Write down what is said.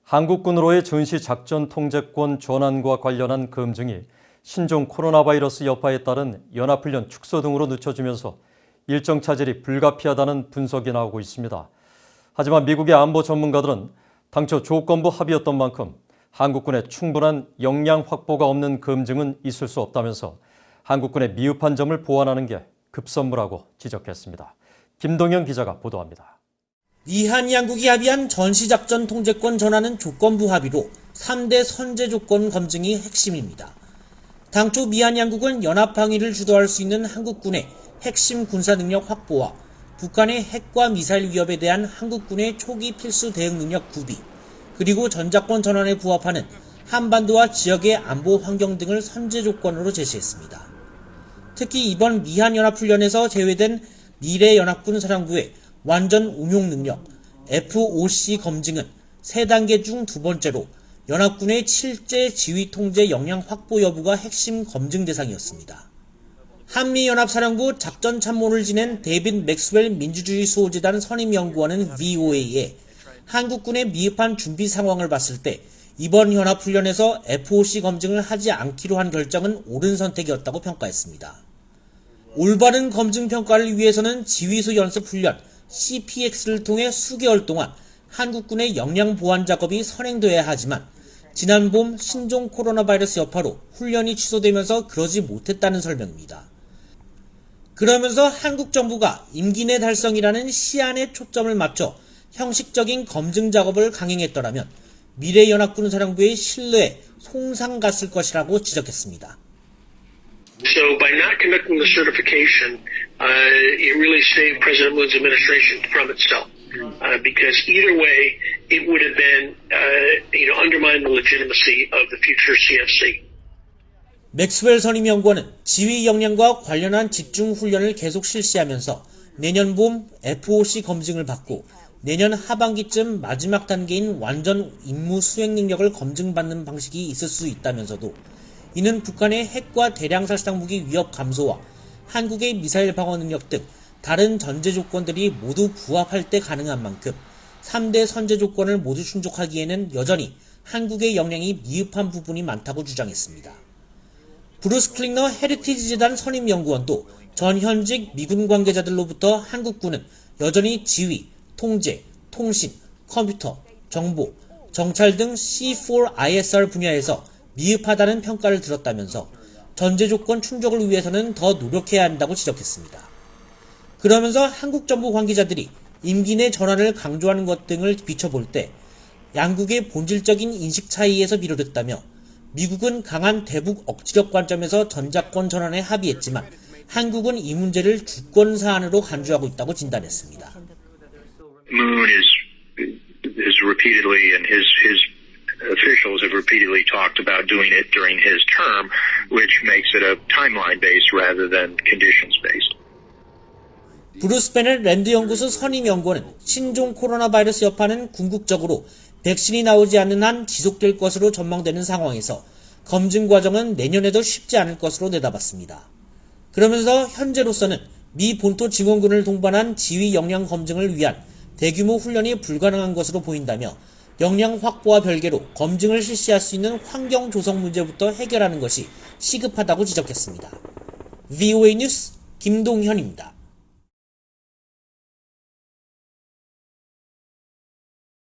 한국군으로의 전시작전 통제권 전환과 관련한 검증이 신종 코로나 바이러스 여파에 따른 연합훈련 축소 등으로 늦춰지면서 일정 차질이 불가피하다는 분석이 나오고 있습니다. 하지만 미국의 안보 전문가들은 당초 조건부 합의였던 만큼 한국군의 충분한 역량 확보가 없는 검증은 있을 수 없다면서 한국군의 미흡한 점을 보완하는 게 급선무라고 지적했습니다. 김동현 기자가 보도합니다. 미한 양국이 합의한 전시작전 통제권 전환은 조건부 합의로 3대 선제 조건 검증이 핵심입니다. 당초 미한 양국은 연합방위를 주도할 수 있는 한국군의 핵심 군사 능력 확보와 북한의 핵과 미사일 위협에 대한 한국군의 초기 필수 대응 능력 구비, 그리고 전작권 전환에 부합하는 한반도와 지역의 안보 환경 등을 선제 조건으로 제시했습니다. 특히 이번 미한연합훈련에서 제외된 미래연합군 사령부의 완전 운용 능력 FOC 검증은 3단계 중 2번째로 연합군의 실제 지휘 통제 역량 확보 여부가 핵심 검증 대상이었습니다. 한미연합사령부 작전참모를 지낸 데이빗 맥스웰 민주주의 수호재단 선임연구원은 VOA에 한국군의 미흡한 준비 상황을 봤을 때 이번 연합훈련에서 FOC 검증을 하지 않기로 한 결정은 옳은 선택이었다고 평가했습니다. 올바른 검증 평가를 위해서는 지휘수 연습 훈련 CPX를 통해 수개월 동안 한국군의 역량 보완 작업이 선행돼야 하지만 지난 봄 신종 코로나 바이러스 여파로 훈련이 취소되면서 그러지 못했다는 설명입니다. 그러면서 한국 정부가 임기 내 달성이라는 시한에 초점을 맞춰 형식적인 검증 작업을 강행했더라면 미래연합군 사령부의 신뢰에 손상 갔을 것이라고 지적했습니다. So by not conducting the certification, it really saved President Moon's administration from itself. Because either way, it would have been, undermined the legitimacy of the future CFC. 맥스웰 선임연구원은 지휘 역량과 관련한 집중 훈련을 계속 실시하면서 내년 봄 FOC 검증을 받고 내년 하반기쯤 마지막 단계인 완전 임무 수행 능력을 검증받는 방식이 있을 수 있다면서도 이는 북한의 핵과 대량 살상 무기 위협 감소와 한국의 미사일 방어 능력 등 다른 전제 조건들이 모두 부합할 때 가능한 만큼 3대 선제 조건을 모두 충족하기에는 여전히 한국의 역량이 미흡한 부분이 많다고 주장했습니다. 브루스 클링너 헤리티지 재단 선임연구원도 전현직 미군 관계자들로부터 한국군은 여전히 지휘, 통제, 통신, 컴퓨터, 정보, 정찰 등 C4ISR 분야에서 미흡하다는 평가를 들었다면서 전제 조건 충족을 위해서는 더 노력해야 한다고 지적했습니다. 그러면서 한국 정부 관계자들이 임기 내 전환을 강조하는 것 등을 비춰볼 때 양국의 본질적인 인식 차이에서 비롯했다며 미국은 강한 대북 억지력 관점에서 전작권 전환에 합의했지만 한국은 이 문제를 주권 사안으로 간주하고 있다고 진단했습니다. Moon is repeatedly, and his officials have repeatedly talked about doing it during his term, which makes it a timeline-based rather than conditions-based. 브루스 베넷 랜드 연구소 선임 연구원은 신종 코로나 바이러스 여파는 궁극적으로 백신이 나오지 않는 한 지속될 것으로 전망되는 상황에서 검증 과정은 내년에도 쉽지 않을 것으로 내다봤습니다. 그러면서 현재로서는 미 본토 증원군을 동반한 지휘 역량 검증을 위한 대규모 훈련이 불가능한 것으로 보인다며 역량 확보와 별개로 검증을 실시할 수 있는 환경 조성 문제부터 해결하는 것이 시급하다고 지적했습니다. VOA 뉴스 김동현입니다.